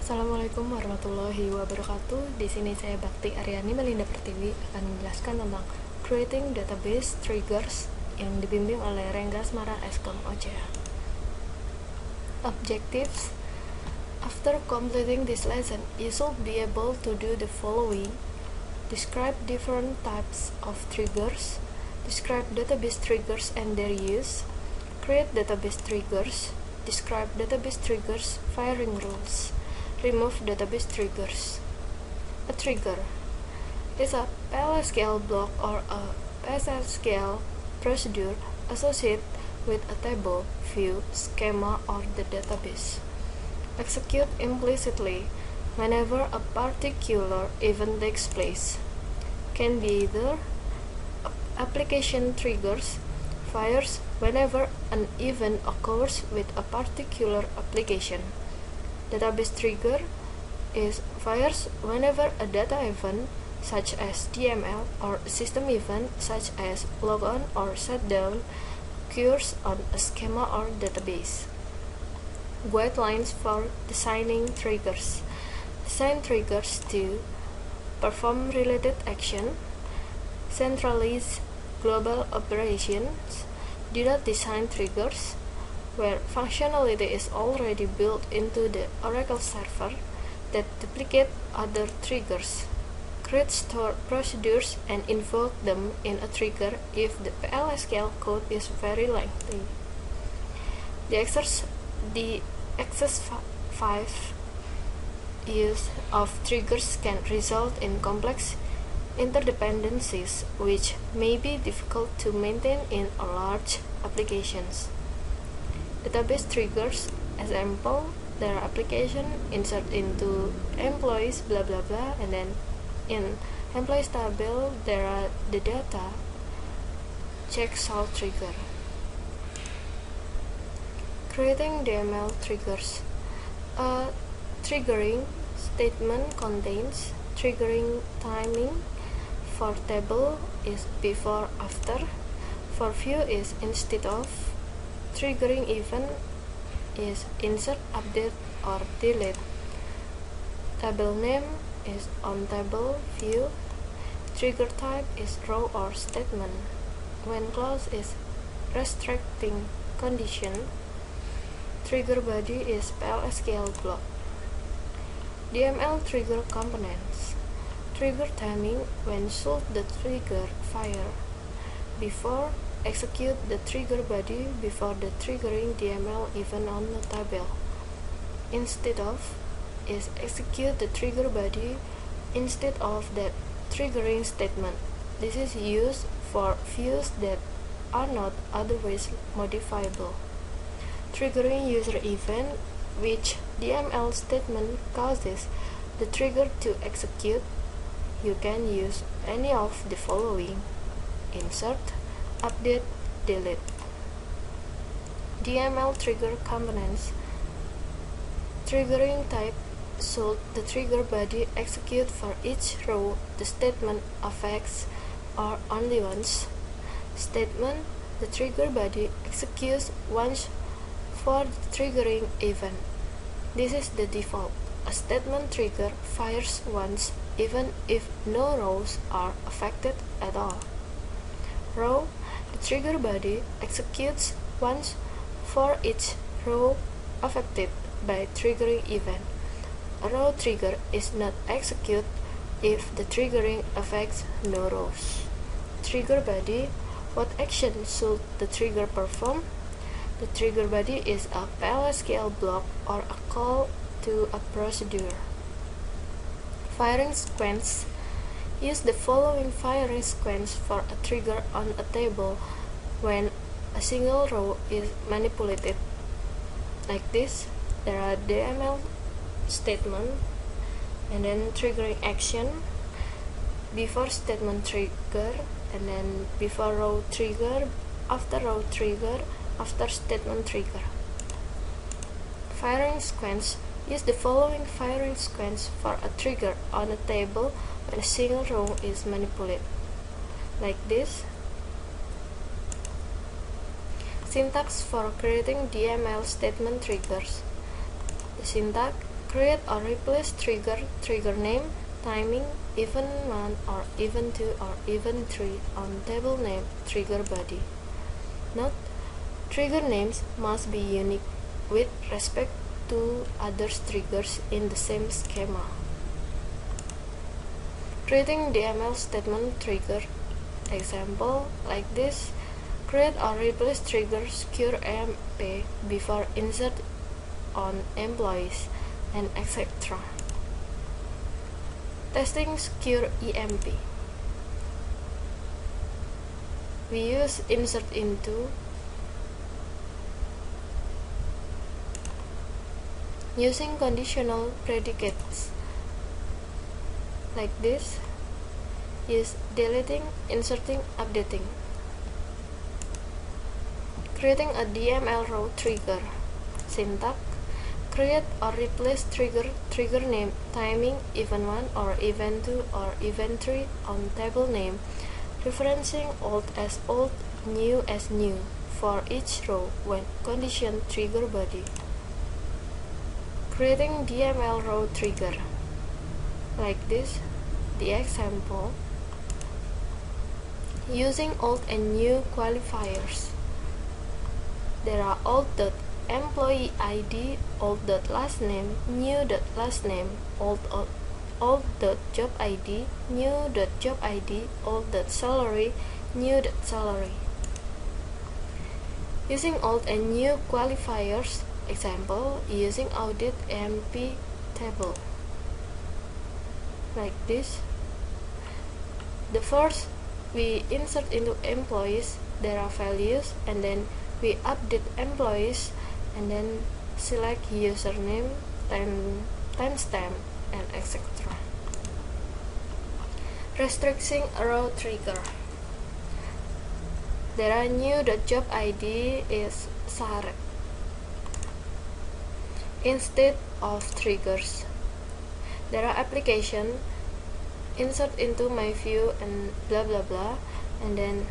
Assalamualaikum warahmatullahi wabarakatuh. Di sini saya Bakti Aryani Melinda Pertiwi akan menjelaskan tentang creating database triggers yang dibimbing oleh Rengga Semara Eskom OCA. Objectives: after completing this lesson, you should be able to do the following: describe different types of triggers, describe database triggers and their use, create database triggers, describe database triggers firing rules, remove database triggers. A trigger is a PLSQL block or a PSSQL procedure associated with a table, view, schema, or the database. Execute implicitly whenever a particular event takes place. Can be either application triggers, fires whenever an event occurs with a particular application. Database trigger is fires whenever a data event such as DML or system event such as logon or shutdown occurs on a schema or database. Guidelines for designing triggers: design triggers to perform related action, centralize global operations. Do not design triggers where functionality is already built into the Oracle server that duplicate other triggers. Create stored procedures and invoke them in a trigger if the PLSQL code is very lengthy. The excessive use of triggers can result in complex interdependencies which may be difficult to maintain in a large applications. Database triggers: example, their application insert into employees blah blah blah, and then in employees table there are the data. Check salt trigger. Creating DML triggers. A triggering statement contains triggering timing. For table is before after. For view is instead of. Triggering event is insert, update, or delete. Table name is on table view. Trigger type is row or statement. When clause is restricting condition. Trigger body is PLSQL block. DML trigger components. Trigger timing: when should the trigger fire? Before, execute the trigger body before the triggering DML event on the table. Instead of is execute the trigger body instead of that triggering statement. This is used for views that are not otherwise modifiable. Triggering user event, which DML statement causes the trigger to execute. You can use any of the following: insert, update, delete. DML trigger components. Triggering type: should the trigger body execute for each row the statement affects or only once? Statement: the trigger body executes once for the triggering event. This is the default. A statement trigger fires once even if no rows are affected at all. Row: the trigger body executes once for each row affected by triggering event. A row trigger is not executed if the triggering affects no rows. Trigger body: what action should the trigger perform? The trigger body is a PLSQL block or a call to a procedure. Firing sequence: use the following firing sequence for a trigger on a table when a single row is manipulated. Like this, there are DML statement and then triggering action, before statement trigger, and then before row trigger, after row trigger, after statement trigger. Firing sequence: use the following firing sequence for a trigger on a table when a single row is manipulated. Like this. Syntax for creating DML statement triggers. The syntax: create or replace trigger name, timing, event 1 or event 2 or event 3 on table name trigger body. Note: trigger names must be unique with respect to other triggers in the same schema. Creating DML statement trigger. Example like this: create or replace trigger secure EMP before insert on employees, and etc. Testing secure EMP. We use insert into using conditional predicates like this. Is deleting, inserting, updating. Creating a DML row trigger. Syntax: create or replace trigger name, timing, event 1 or event 2 or event 3 on table name, referencing old as old, new as new for each row when condition trigger body. Creating DML row trigger like this. The example: using old and new qualifiers. There are old.employee ID, old.last name, new.last name, old.job ID, new.job ID, old.salary, new.salary. Using old and new qualifiers. Example: using audit EMP table like this. The first, we insert into employees, there are values, and then we update employees, and then select username, timestamp, and etc. Restricting a row trigger. There are new.job ID is Sarek instead of triggers. There are application, insert into my view and blah blah blah, and then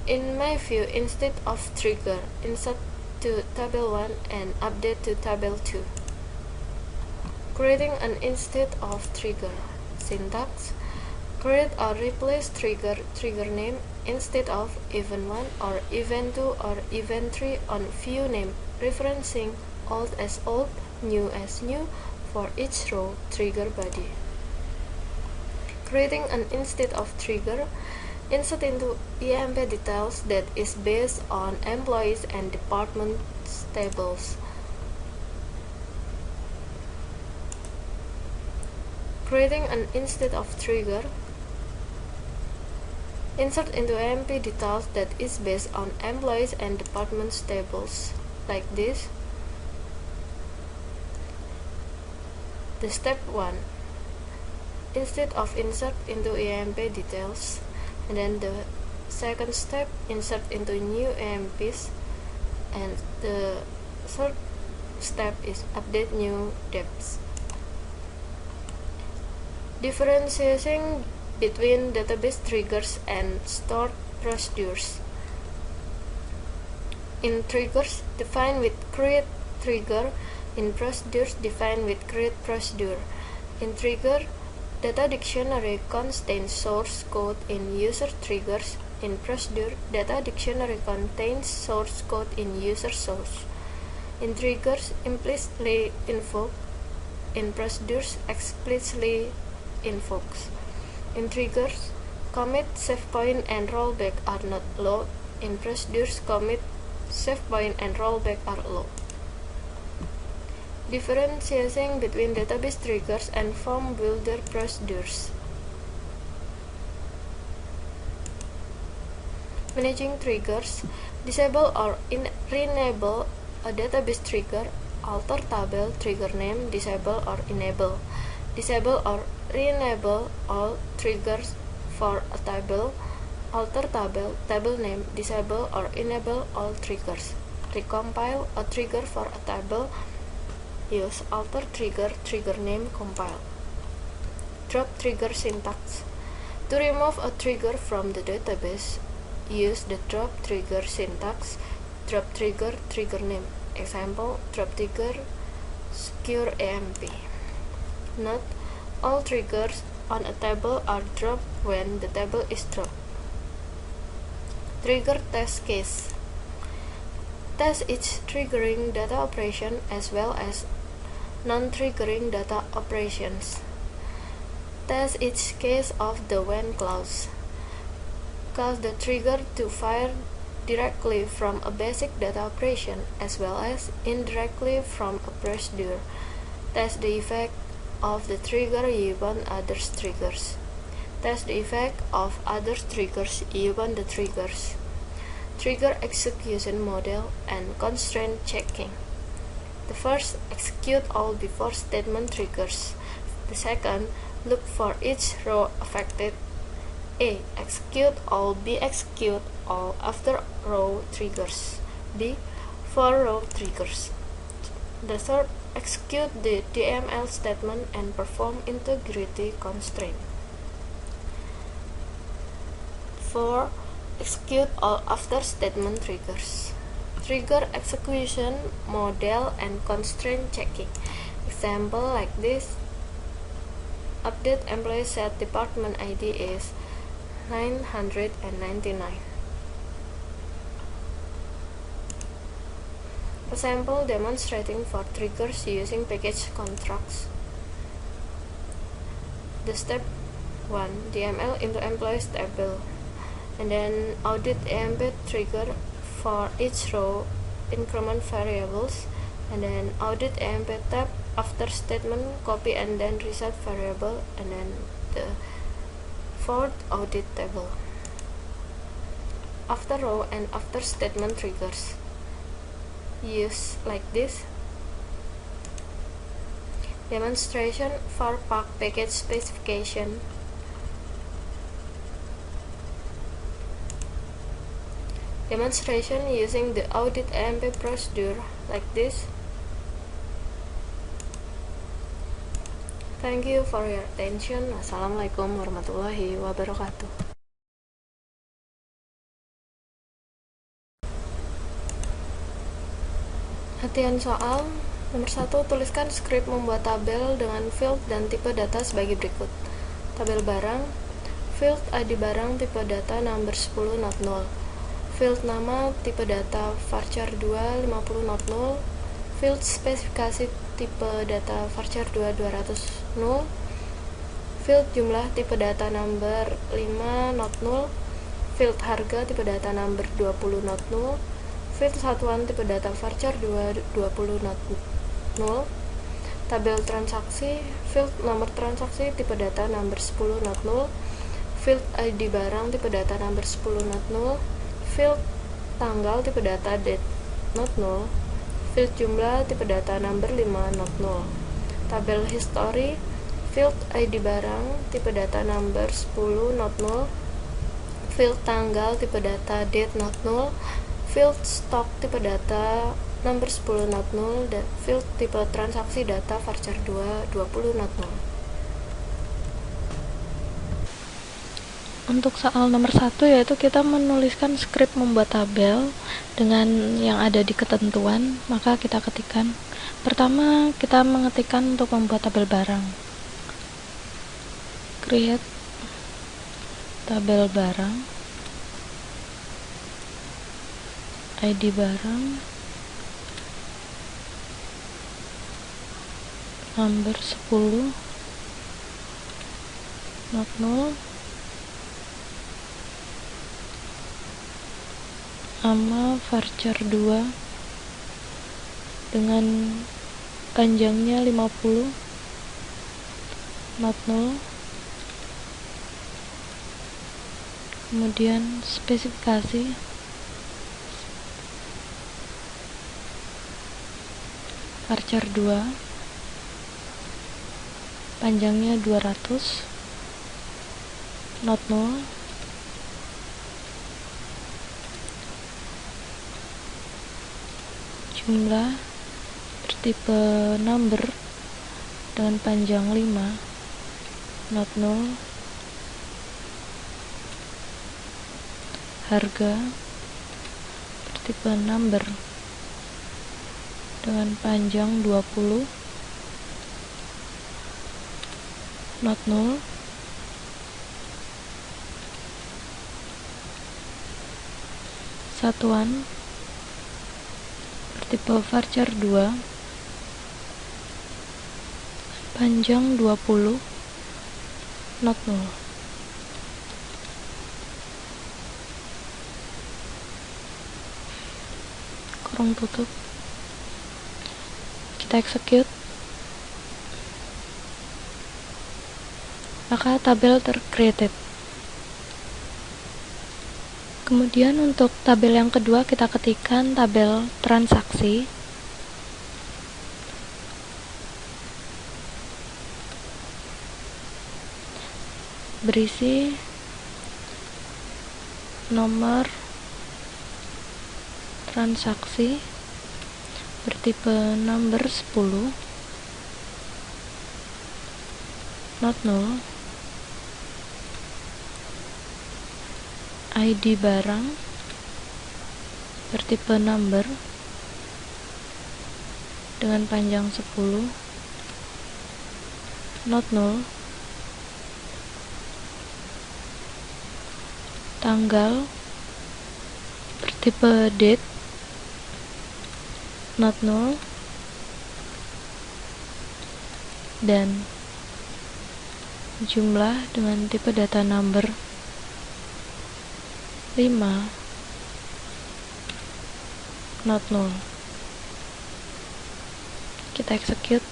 in my view, instead of trigger, insert to table 1 and update to table 2. Creating an instead of trigger. Syntax: create or replace trigger name instead of event 1 or event 2 or event 3 on view name, referencing old as old, new as new for each row trigger body. Creating an instead of trigger. Insert into EMP details that is based on employees and departments tables. Creating an instead of trigger. Insert into EMP details that is based on employees and departments tables like this. The step 1. Instead of insert into EMP details. And then the second step, insert into new EMPs, and the third step is update new depths. Differentiating between database triggers and stored procedures. In triggers, define with create trigger. In procedures, define with create procedure. In trigger, data dictionary contains source code in user triggers. In procedure, data dictionary contains source code in user source. In triggers, implicitly invoke. In procedures, explicitly invokes. In triggers, commit, save point, and rollback are not allowed. In procedures, commit, save point, and rollback are allowed. Differentiating between database triggers and form builder procedures. Managing triggers. Disable or re-enable a database trigger. Alter table trigger name. Disable or enable. Disable or re-enable all triggers for a table. Alter table name. Disable or enable all triggers. Recompile a trigger for a table. Use alter trigger name, compile. Drop trigger syntax. To remove a trigger from the database, use the drop trigger syntax. Drop trigger name. Example, drop trigger, secure AMP. Note, all triggers on a table are dropped when the table is dropped. Trigger test case. Test each triggering data operation as well as non-triggering data operations. Test each case of the when clause. Cause the trigger to fire directly from a basic data operation as well as indirectly from a procedure. Test the effect of the trigger upon other triggers. Test the effect of other triggers upon the triggers. Trigger execution model and constraint checking. The first, execute all before statement triggers. The second, look for each row affected. A. Execute all. B. Execute all after row triggers. B. For row triggers. The third, execute the DML statement and perform integrity constraint. 4. Execute all after statement triggers. Trigger execution model and constraint checking. Example like this. Update employee set department ID is 999. A sample demonstrating for triggers using package contracts. The step 1, DML into employees table, and then audit AMP trigger for each row increment variables, and then audit AMP tab after statement copy and then reset variable, and then the fourth audit table. After row and after statement triggers use like this. Demonstration for pack package specification. Demonstration using the audit AMP procedure like this. Thank you for your attention. Wassalamualaikum warahmatullahi wabarakatuh. Latihan soal nomor 1, tuliskan skrip membuat tabel dengan field dan tipe data sebagai berikut. Tabel barang, field ID barang tipe data number 10 not 0. Field nama tipe data varchar 2 50 not 0. Field spesifikasi tipe data varchar 2 200 0. Field jumlah tipe data number 5 not 0. Field harga tipe data number 20 not 0. Field satuan tipe data varchar 2 20 not 0. Tabel transaksi, field nomor transaksi tipe data number 10 not 0. Field ID barang tipe data number 10 not 0. Field tanggal tipe data date not 0. Field jumlah tipe data number 5 not 0. Tabel history, field ID barang tipe data number 10 not 0. Field tanggal tipe data date not 0. Field stock tipe data number 10 not 0. Dan field tipe transaksi data varchar 2 20 not 0. Untuk soal nomor 1 yaitu kita menuliskan skrip membuat tabel dengan yang ada di ketentuan, maka kita ketikkan. Pertama, kita mengetikkan untuk membuat tabel barang. Create tabel barang, ID barang, number 10 not 0. Nama varchar 2 dengan panjangnya 50 not 0. Kemudian spesifikasi varchar 2 panjangnya 200 not 0. Jumlah bertipe number dengan panjang 5 not 0. Harga bertipe number dengan panjang 20, not null. Satuan bertipe varchar 2, panjang 20, not null. Kurung tutup. Kita execute. Maka tabel tercreated. Kemudian untuk tabel yang kedua kita ketikkan tabel transaksi. Berisi nomor transaksi bertipe number 10, not null. ID barang bertipe number dengan panjang 10, not null. Tanggal bertipe date, not null. Dan jumlah dengan tipe data number 5, not null. Kita execute.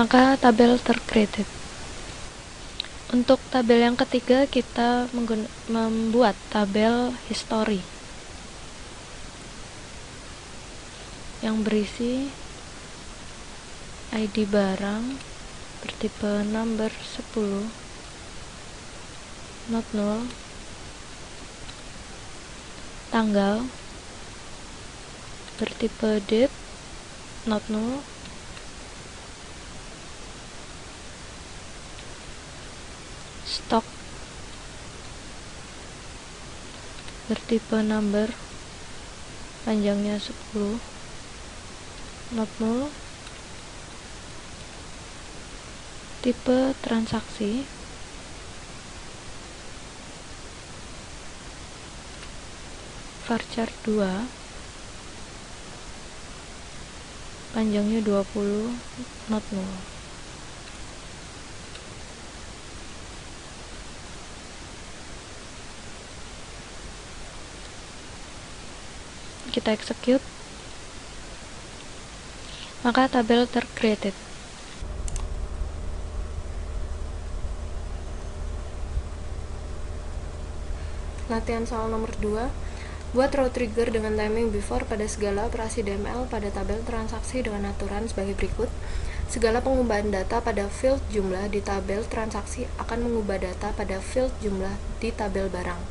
Maka tabel tercreated. Untuk tabel yang ketiga kita membuat tabel history yang berisi ID barang bertipe number 10, not null. Tanggal bertipe date, not null. Stok bertipe number, panjangnya 10, not null. Tipe transaksi varchar 2, panjangnya 20, not null. Kita execute. Maka tabel tercreated. Latihan soal nomor 2. Buat row trigger dengan timing before pada segala operasi DML pada tabel transaksi dengan aturan sebagai berikut. Segala pengubahan data pada field jumlah di tabel transaksi akan mengubah data pada field jumlah di tabel barang.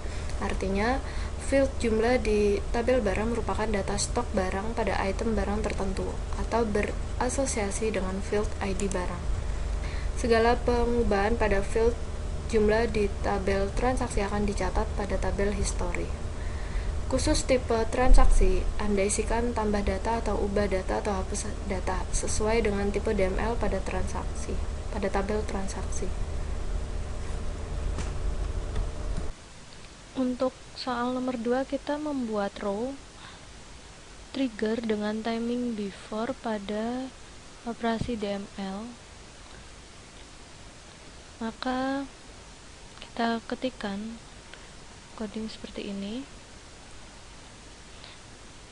Artinya, field jumlah di tabel barang merupakan data stok barang pada item barang tertentu atau berasosiasi dengan field ID barang. Segala pengubahan pada field jumlah di tabel transaksi akan dicatat pada tabel history. Khusus tipe transaksi, Anda isikan tambah data atau ubah data atau hapus data sesuai dengan tipe DML pada transaksi, pada tabel transaksi. Untuk soal nomor 2 kita membuat row trigger dengan timing before pada operasi DML. Maka kita ketikkan coding seperti ini.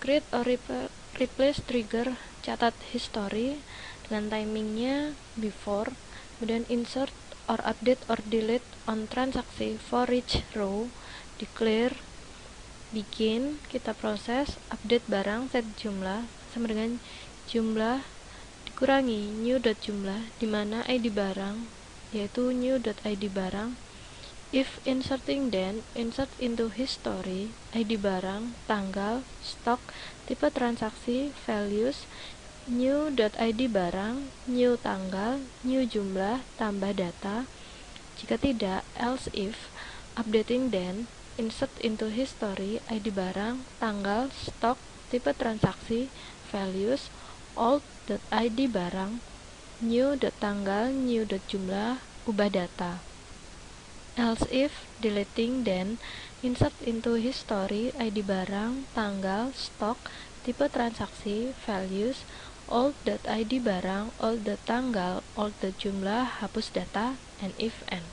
Create or replace trigger catat history dengan timingnya before, kemudian insert or update or delete on transaksi for each row. Declare begin, kita proses update barang set jumlah sama dengan jumlah dikurangi new.jumlah di mana ID barang yaitu new.id barang. If inserting, then insert into history ID barang, tanggal, stok, tipe transaksi, values, new.id barang, new tanggal, new jumlah, tambah data. Jika tidak, else if updating, then insert into history ID barang, tanggal, stok, tipe transaksi, values, old.id barang, new.tanggal, new.jumlah, ubah data. Else if, deleting, then, insert into history, ID barang, tanggal, stock, tipe transaksi, values, old.id barang, old.tanggal, old.jumlah, hapus data, and if end.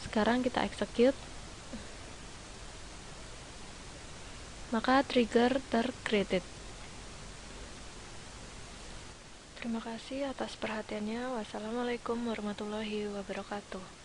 Sekarang kita execute. Maka trigger ter-created. Terima kasih atas perhatiannya. Wassalamualaikum warahmatullahi wabarakatuh.